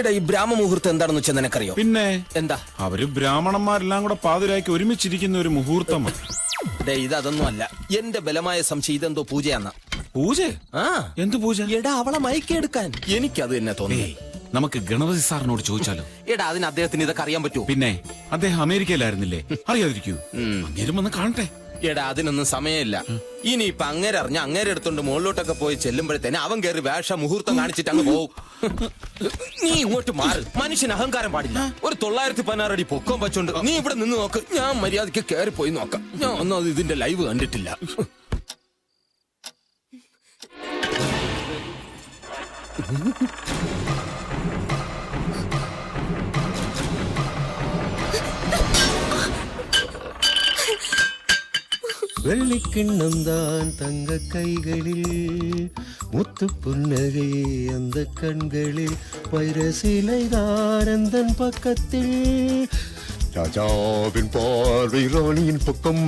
എടാ ഈ ബ്രാഹ്മമുഹൂർത്തം എന്താണെന്ന് വെച്ചാൽ നിനക്കറിയോ? പിന്നെ എന്താ? അവര് ബ്രാഹ്മണന്മാരെല്ലാം കൂടെ പാതിരായ്ക്ക് ഒരുമിച്ചിരിക്കുന്ന ഒരു മുഹൂർത്തമാണ്. ഇതൊന്നും അല്ല, എന്റെ ബലമായ സംശയം ഇതെന്തോ പൂജയാന്ന. പൂജ? ആ, എന്ത് പൂജ? എടാ അവളെ മയക്കെടുക്കാൻ. എനിക്കത് തന്നെ തോന്നി. നമുക്ക് ഗണപതി സാറിനോട് ചോദിച്ചാലോ? എടാ അതിന് അദ്ദേഹത്തിന് ഇതൊക്കെ അറിയാൻ പറ്റുമോ? പിന്നെ അദ്ദേഹം അമേരിക്കയിലായിരുന്നില്ലേ, അറിയാതിരിക്കൂ? അങ്ങേരും വന്ന് കാണട്ടെ. എടാ അതിനൊന്നും സമയമില്ല. ഇനിയിപ്പൊ അങ്ങേരെ അറിഞ്ഞ അങ്ങേരെ എടുത്തോണ്ട് മുകളിലോട്ടൊക്കെ പോയി ചെല്ലുമ്പോഴത്തേനെ അവൻ കയറി വേഷ മുഹൂർത്തം കാണിച്ചിട്ട് അങ്ങ് പോവും. നീ ഇങ്ങോട്ട് മാറ്. മനുഷ്യന് അഹങ്കാരം പാടില്ല. ഒരു 916 അടി പൊക്കം വെച്ചോണ്ട് നീ ഇവിടെ നിന്ന് നോക്ക്. ഞാൻ മര്യാദയ്ക്ക് കയറി പോയി നോക്കാം. ഞാൻ ഒന്നും ഇതിന്റെ ലൈവ് കണ്ടിട്ടില്ല. വെള്ളിക്കിണ്ണം തങ്ക കൈകളിൽ മുത്തു പുന്നകை அந்த கண்களில் வைரசிலைதானந்தன் பக்கத்தில் ராஜாவின் பார்வை ராணியின் பக்கம்.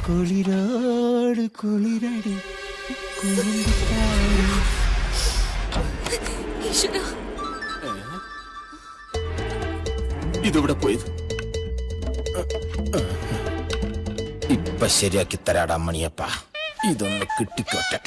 കുളിരാട് കുളിരടി ഇതെവിടെ പോയത്? ഇപ്പൊ ശരിയാക്കി തരാടാ മണിയപ്പ. ഇതൊന്ന് കിട്ടിക്കോട്ടെ.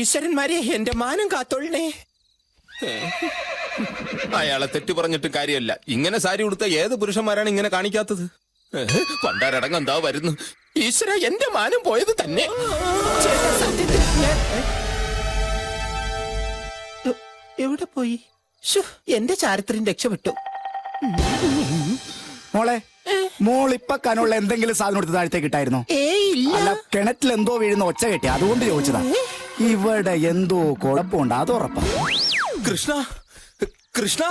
ഈശ്വരന്മാരെ, എന്റെ മാനം കാത്തോളണേ. അയാളെ തെറ്റു പറഞ്ഞിട്ട് കാര്യമല്ല. ഇങ്ങനെ സാരി ഉടുത്ത ഏത് പുരുഷന്മാരാണ് ഇങ്ങനെ കാണിക്കാത്തത്? പണ്ടാരടങ്ങ് എന്താ വരുന്നു. ഈശ്വര, എന്റെ മാനം പോയത് തന്നെ. എവിടെ പോയി? എന്റെ ചാരിത്രം രക്ഷപ്പെട്ടു. മോളെ, മോളിപ്പ കനുള്ള എന്തെങ്കിലും സാധനം എടുത്ത് താഴത്തേക്ക് ഇട്ടായിരുന്നോ? അല്ല, കിണറ്റിൽ എന്തോ വീഴുന്ന ഒച്ച കെട്ടി, അതുകൊണ്ട് ചോദിച്ചതാ. ഇവിടെ എന്തോ കുഴപ്പമുണ്ട്, അത് ഉറപ്പാ. കൃഷ്ണ, കൃഷ്ണ,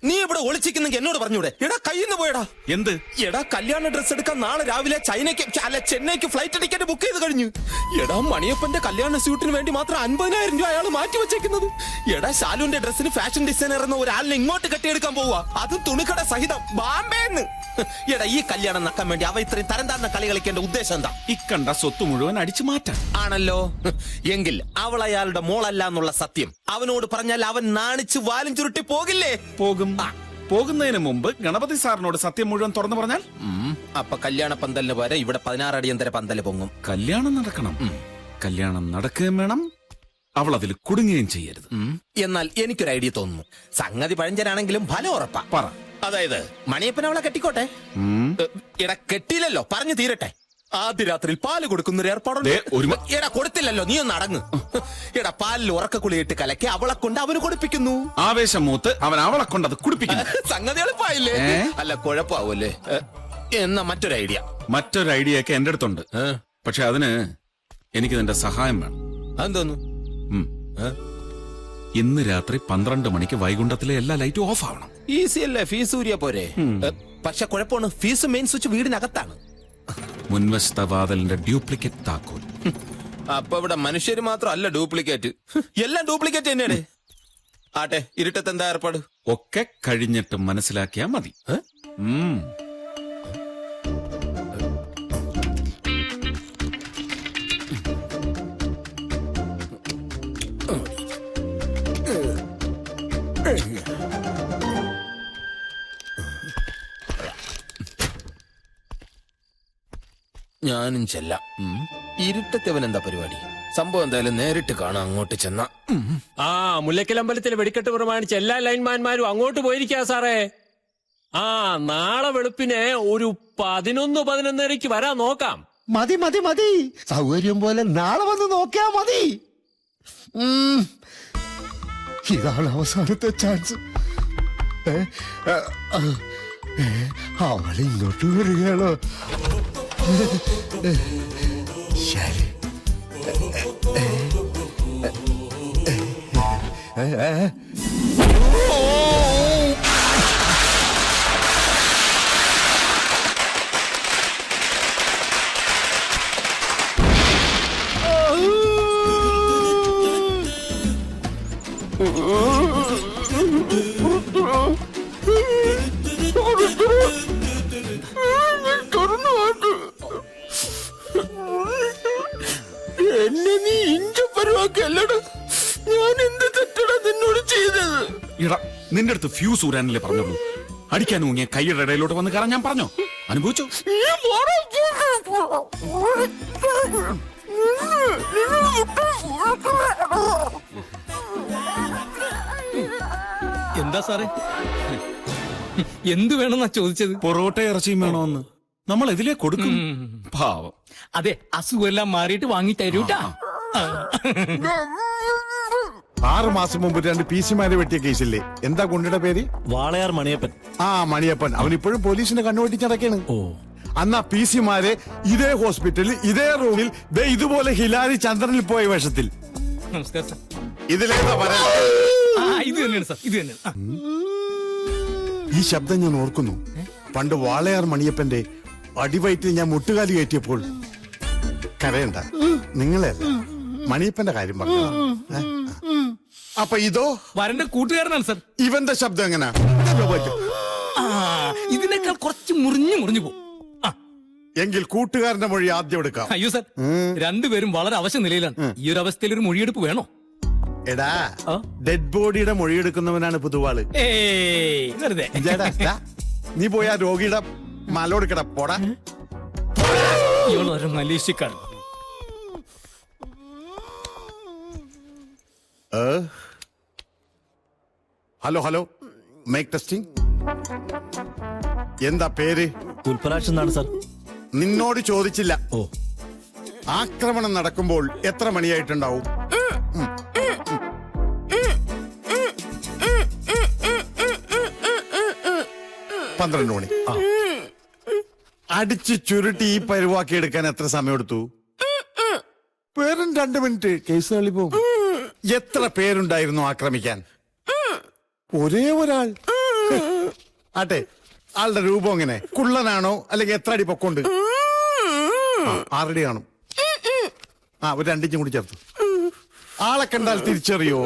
നീ ഇവിടെ ഒളിച്ചിരിക്കുന്നെങ്കിൽ എന്നോട് പറഞ്ഞൂടെ? എടാ കയ്യിൽ നിന്ന് പോയടാ. എന്ത്? എടാ കല്യാണ ഡ്രസ് എടുക്കാൻ നാളെ രാവിലെ ചെന്നൈക്ക് ഫ്ലൈറ്റ് ടിക്കറ്റ് ബുക്ക് ചെയ്ത് കഴിഞ്ഞു. എടാ മണിയപ്പന്റെ കല്യാണ സ്യൂട്ടിന് വേണ്ടി മാത്രം 50,000 രൂപ അയാൾ മാറ്റി വെച്ചേക്കുന്നത്. എടാ ശാലുവിന്റെ ഡ്രസ്സിന് ഫാഷൻ ഡിസൈനർ എന്ന ഒരാളിനെ ഇങ്ങോട്ട് കെട്ടിയെടുക്കാൻ പോവാ, അതും തുണിക്കട സഹിതം, ബാംബേന്ന്. എടാ ഈ കല്യാണം നക്കാൻ വേണ്ടി അവ ഇത്രയും തരം താഴ്ന്ന കളി കളിക്കേണ്ട ഉദ്ദേശം എന്താ? ഇക്കണ്ട സ്വത്ത് മുഴുവൻ അടിച്ചു മാറ്റാൻ ആണല്ലോ. എങ്കിൽ അവൾ അയാളുടെ മോളല്ല എന്നുള്ള സത്യം അവനോട് പറഞ്ഞാൽ അവൻ നാണിച്ച് വാലും ചുരുട്ടി പോകില്ലേ? പോകും. പോകുന്നതിന് മുമ്പ് ഗണപതി സാറിനോട് സത്യം മുഴുവൻ തുറന്നു പറഞ്ഞാൽ അപ്പൊ കല്യാണ പന്തലിന് പോലെ ഇവിടെ 16 അടിയന്തര പന്തല് പൊങ്ങും. കല്യാണം നടക്കണം. കല്യാണം നടക്കുകയും വേണം, അവൾ അതിൽ കുടുങ്ങുകയും ചെയ്യരുത്. എന്നാൽ എനിക്കൊരു ഐഡിയ തോന്നുന്നു. സംഗതി പഴഞ്ചനാണെങ്കിലും ഫലം ഉറപ്പാ. പറ. അതായത് മണിയപ്പൻ അവളെ കെട്ടിക്കോട്ടെ. ഇട കെട്ടിയില്ലല്ലോ, പറഞ്ഞു തീരട്ടെ. ആദ്യ രാത്രിയിൽ പാല് കൊടുക്കുന്നൊരു ഏർപ്പാടുണ്ട്. എടാ കൊടുത്തില്ലല്ലോ, നീ ഒന്ന് അടങ്ങ്. എടാ പാലിൽ ഉറക്കക്കുളിയിട്ട് കലക്കി അവളെ കൊണ്ട് അവന് കൊടുപ്പിക്കുന്നു. ആവേശം മൂത്ത് അവൻ അവളെ കൊണ്ട് അത് കുടിപ്പിക്കുന്നു. സംഗതി എളുപ്പമായില്ലേ? അല്ല കുഴപ്പമാവൂല്ലേ? എന്നാ മറ്റൊരു ഐഡിയ ഒക്കെ എന്റെ അടുത്തുണ്ട്. പക്ഷെ അതിന് എനിക്ക് നിന്റെ സഹായം വേണം. അതെന്തോന്നു? ഇന്ന് രാത്രി 12 മണിക്ക് വൈകുണ്ഠത്തിലെ എല്ലാ ലൈറ്റും ഓഫ് ആവണം. ഈസി അല്ലേ? ഫീസ് ഊരിയ പോരെ. പക്ഷെ കുഴപ്പമാണ്, ഫീസ് മെയിൻ സ്വിച്ച് വീടിനകത്താണ്. മുൻവശത്തെ വാതിലിന്റെ ഡ്യൂപ്ലിക്കേറ്റ് താക്കോൽ. അപ്പൊ ഇവിടെ മനുഷ്യര് മാത്രമല്ല ഡ്യൂപ്ലിക്കേറ്റ്, എല്ലാം ഡ്യൂപ്ലിക്കേറ്റ് തന്നെയാണ്. ആട്ടെ, ഇരുട്ടത്ത് എന്താ ഏർപ്പാട്? ഒക്കെ കഴിഞ്ഞിട്ട് മനസ്സിലാക്കിയാ മതി. ഞാനും ചെല്ലാം. ഇരുട്ടത്തവൻ എന്താ പരിപാടി? സംഭവം എന്തായാലും നേരിട്ട് കാണാം. അങ്ങോട്ട് ചെന്ന മുല്ലക്കലമ്പലത്തിൽ വെടിക്കെട്ട് പ്രമാണിച്ച് എല്ലാ ലൈൻമാൻമാരും അങ്ങോട്ട് പോയിരിക്കാ സാറേ. നാളെ വെളുപ്പിനെ ഒരു 11-11:30 വരാൻ നോക്കാം. മതി മതി മതി, സൗകര്യം പോലെ നാളെ വന്ന് നോക്കിയാ മതി. ഇതാണ് അവസാനത്തെ ചാൻസ്. അവൾ ഇങ്ങോട്ട് വരികയാണോ? ശരി. എന്നെ നീ ഇഞ്ച പരുവാക്കല്ലടാ. ഞാൻ എന്ത് തെറ്റടാ നിന്നോട് ചെയ്തത്? ഇടാ, നിന്റെ അടുത്ത് ഫ്യൂസ് ഊരാനല്ലേ പറഞ്ഞോളൂ. അടിക്കാൻ ഊങ്ങിയ കൈയുടെ ഇടയിലോട്ട് വന്ന് കയറാൻ ഞാൻ പറഞ്ഞോ? അനുഭവിച്ചോ? എന്താ സാറേ, എന്ത് വേണമെന്നാ ചോദിച്ചത്? പൊറോട്ട ഇറച്ചിയും വേണോന്ന്. നമ്മൾ ഇതിലേ കൊടുക്കും. പാവം. അതെ, അസുഖമെല്ലാം മാറിയിട്ട് വാങ്ങി തരൂട്ടാ. 6 മാസം മുമ്പ് 2 PC-മാരെ വെട്ടിയ കേസില്ലേ, എന്താ ഗുണ്ടയുടെ പേര്? വാളയാർ മണിയപ്പൻ. ആ മണിയപ്പൻ. അവൻ ഇപ്പോഴും പോലീസിന്റെ കണ്ണുവെട്ടിച്ചടക്കാണ്. അന്നാ PC-മാരെ ഇതേ ഹോസ്പിറ്റലിൽ ഇതേ റൂമിൽ ഇതുപോലെ ഹിലാരി ചന്ദ്രനിൽ പോയ വേഷത്തിൽ. നമസ്കാരം സാർ. ഇതിലേതാ പറയാ? ഇത് തന്നെയാണ് സാർ, ഇത് തന്നെയാണ്. ഈ ശബ്ദം ഞാൻ ഓർക്കുന്നു. പണ്ട് വാളയാർ മണിയപ്പന്റെ അടിവയറ്റിൽ ഞാൻ മുട്ടുകാലി കയറ്റിയപ്പോൾ. കരയണ്ട, നിങ്ങളെയല്ല, മണിയപ്പന്റെ കാര്യം പറഞ്ഞു. അപ്പൊ ഇതോ വരന്റെ കൂട്ടുകാരനാണ് സാർ. ഇവന്റെ ശബ്ദം എങ്ങനാ? ഇതിനേക്കാൾ കുറച്ച് മുറിഞ്ഞു പോകും. എങ്കിൽ കൂട്ടുകാരന്റെ മൊഴി ആദ്യം എടുക്കാം. അയ്യോ സാർ, രണ്ടുപേരും വളരെ അവശ നിലയിലാണ്. ഈ ഒരു അവസ്ഥയിൽ ഒരു മൊഴിയെടുപ്പ് വേണോ? എടാ, ഡെഡ് ബോഡിയുടെ മൊഴിയെടുക്കുന്നവനാണ് പുതുവാള്. വെറുതെ. നീ പോയി ആ രോഗിയുടെ മലോടുക്കട പോടാ. ഇവളൊരു മലേഷ്യക്കാരൻ. Hello hello, mic testing. എന്താ പേര്? പുൽപ്പരാജ് എന്നാണ് സാർ. നിന്നോട് ചോദിച്ചില്ല. ഓ, ആക്രമണം നടക്കുമ്പോൾ എത്ര മണിയായിട്ടുണ്ടാവും? 12 മണി. അടിച്ച് ചുരുട്ടി ഈ പരുവാക്കി എടുക്കാൻ എത്ര സമയം എടുത്തു? വെറും 2 മിനിറ്റ്. കേസ് തള്ളി പോകും. എത്ര പേരുണ്ടായിരുന്നു ആക്രമിക്കാൻ? ഒരേ ഒരാൾ. ആട്ടെ, ആളുടെ രൂപം എങ്ങനെ? കുള്ളനാണോ അല്ലെങ്കിൽ എത്ര അടി പൊക്കമുണ്ട്? 6 അടി കാണും. ഒരു 2 ഇഞ്ചും കൂടി ചേർത്തു. ആളെ കണ്ടാൽ തിരിച്ചറിയോ?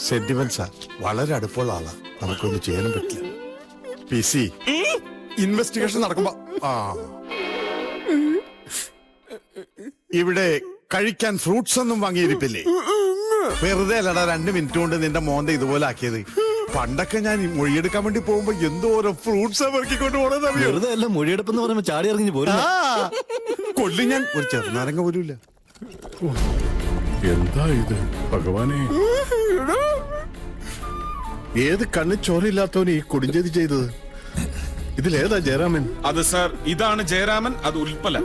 സെന്റിമെന്റ്സാ. വളരെ അടുപ്പമുള്ള ആളാ. നമുക്കൊന്നും ചെയ്യാനും പറ്റില്ല. PC ഇൻവെസ്റ്റിഗേഷൻ നടക്കുമ്പോ ഇവിടെ കഴിക്കാൻ ഫ്രൂട്ട്സ് ഒന്നും വാങ്ങിയിരിപ്പില്ലേ? വെറുതെ അല്ലടാ 2 മിനിറ്റ് കൊണ്ട് നിന്റെ മോന്ത ഇതുപോലെ ആക്കിയത്. പണ്ടൊക്കെ ഞാൻ മൊഴിയെടുക്കാൻ വേണ്ടി പോകുമ്പോ എന്തോരോ ഫ്രൂട്ട്സ് പെറുക്കിക്കൊണ്ട് പോണെന്ന് അറിയോ? വെറുതെ അല്ല, മൊഴിയെടുപ്പ് എന്ന് പറയുമ്പോ ചാടി ഇറങ്ങി പോരും. കൊല്ലി ഞാൻ ഒരു ചെറുനാരങ്ങ പോലുമില്ല. എന്താ ഇത് ഭഗവാനെ? ഏത് കണ്ണ് ചോരയില്ലാത്തവന് ഈ കൊടുഞ്ചേരി ചെയ്തത്? ഇതിലേതാ ജയരാമൻ? അത് സാർ, ഇതാണ് ജയരാമൻ, അത് ഉൽപ്പല.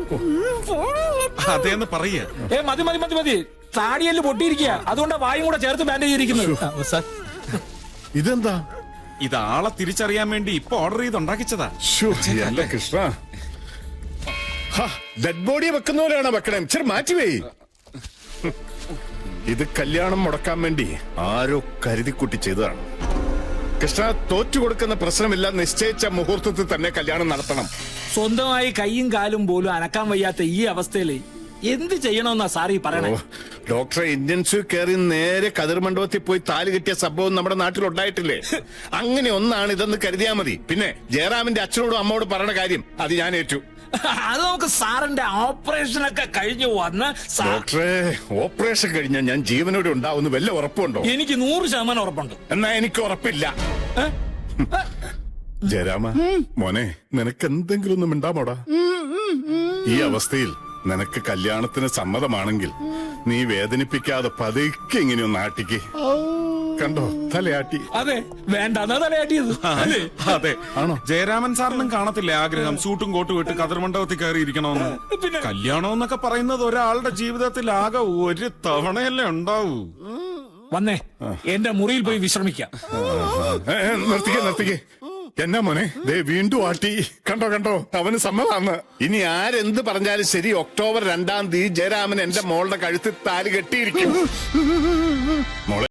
അതേന്ന് പറയ. മതി മതി മതി മതി, താടിയെല്ലാം പൊട്ടിയിരിക്കുക. അതുകൊണ്ടാ വായും കൂടെ ചേർത്ത് ബാൻഡേജ് ചെയ്തിരിക്കുന്നത്. സാർ, ഇതെന്താ? ഇത് ആളെ തിരിച്ചറിയാൻ വേണ്ടി ഇപ്പൊ ഓർഡർ ചെയ്ത് ഉണ്ടാക്കിച്ചതാ. അല്ല കൃഷ്ണ, ഡെഡ് ബോഡി വെക്കുന്നവരാണ് വെക്കണേ. ഇച്ചിരി മാറ്റിവേ. ഇത് കല്യാണം മുടക്കാൻ വേണ്ടി ആരോ കരുതിക്കുട്ടി ചെയ്തതാണ്. കൃഷ്ണ, തോറ്റു കൊടുക്കുന്ന പ്രശ്നമില്ല. നിശ്ചയിച്ച മുഹൂർത്തത്തിൽ തന്നെ കല്യാണം നടത്തണം. സ്വന്തമായി കൈയും കാലും പോലും അനക്കാൻ വയ്യാത്ത ഈ അവസ്ഥയിൽ എന്ത് ചെയ്യണമെന്നാ സാറി പറയണേ? ഡോക്ടറെ, ഇന്റൻസീവ് കെയറിൽ നേരെ കതിർ മണ്ഡപത്തിൽ പോയി താലി കെട്ടിയ സംഭവം നമ്മുടെ നാട്ടിൽ ഉണ്ടായിട്ടില്ലേ? അങ്ങനെ ഒന്നാണ് ഇതെന്ന് കരുതിയാ മതി. പിന്നെ ജയറാമിന്റെ അച്ഛനോടും അമ്മയോടും പറയണ കാര്യം അത് ഞാൻ ഏറ്റു. അത് നമുക്ക് സാറിന്റെ ഓപ്പറേഷൻ ഒക്കെ കഴിഞ്ഞു വന്ന്. ഡോക്ടറെ, ഓപ്പറേഷൻ കഴിഞ്ഞാൽ ഞാൻ ജീവനോടെ ഉണ്ടാവുന്ന വല്ല ഉറപ്പുണ്ടോ? എനിക്ക് 100% ഉറപ്പുണ്ട്. എന്നാ എനിക്ക് ഉറപ്പില്ല. ജയരാമ മോനെ, നിനക്ക് എന്തെങ്കിലും ഒന്നും ഉണ്ടാമോടാ? ഈ അവസ്ഥയിൽ നിനക്ക് കല്യാണത്തിന് സമ്മതമാണെങ്കിൽ നീ വേദനിപ്പിക്കാതെ പതുക്കെ ഇങ്ങനെ ഒന്ന് ആട്ടിക്ക്. കണ്ടോ തലയാട്ടി. അതെ വേണ്ടാന്നാ തലയാട്ടിയത് അല്ലേ? അതെ ജയരാമൻ സാറിനും കാണത്തില്ലേ ആഗ്രഹം സൂട്ടും കോട്ടും ഇട്ട് കതിർമണ്ഡപത്തിൽ കയറി ഇരിക്കണമെന്ന്. പിന്നെ കല്യാണം എന്നൊക്കെ പറയുന്നത് ഒരാളുടെ ജീവിതത്തിൽ ആകെ ഒരു തവണയല്ലേ ഉണ്ടാവൂ. വന്നേ എന്റെ മുറിയിൽ പോയി വിശ്രമിക്കാം. നിർത്തിക്കേ എന്നാ മോനെ ദേ വീണ്ടും ആട്ടി. കണ്ടോ അവന് സമ്മതമാണ്. ഇനി ആരെന്ത് പറഞ്ഞാലും ശരി, ഒക്ടോബർ 2 ജയരാമൻ എന്റെ മോളുടെ കഴുത്തിൽ താലി കെട്ടിയിരിക്കും. മോളെ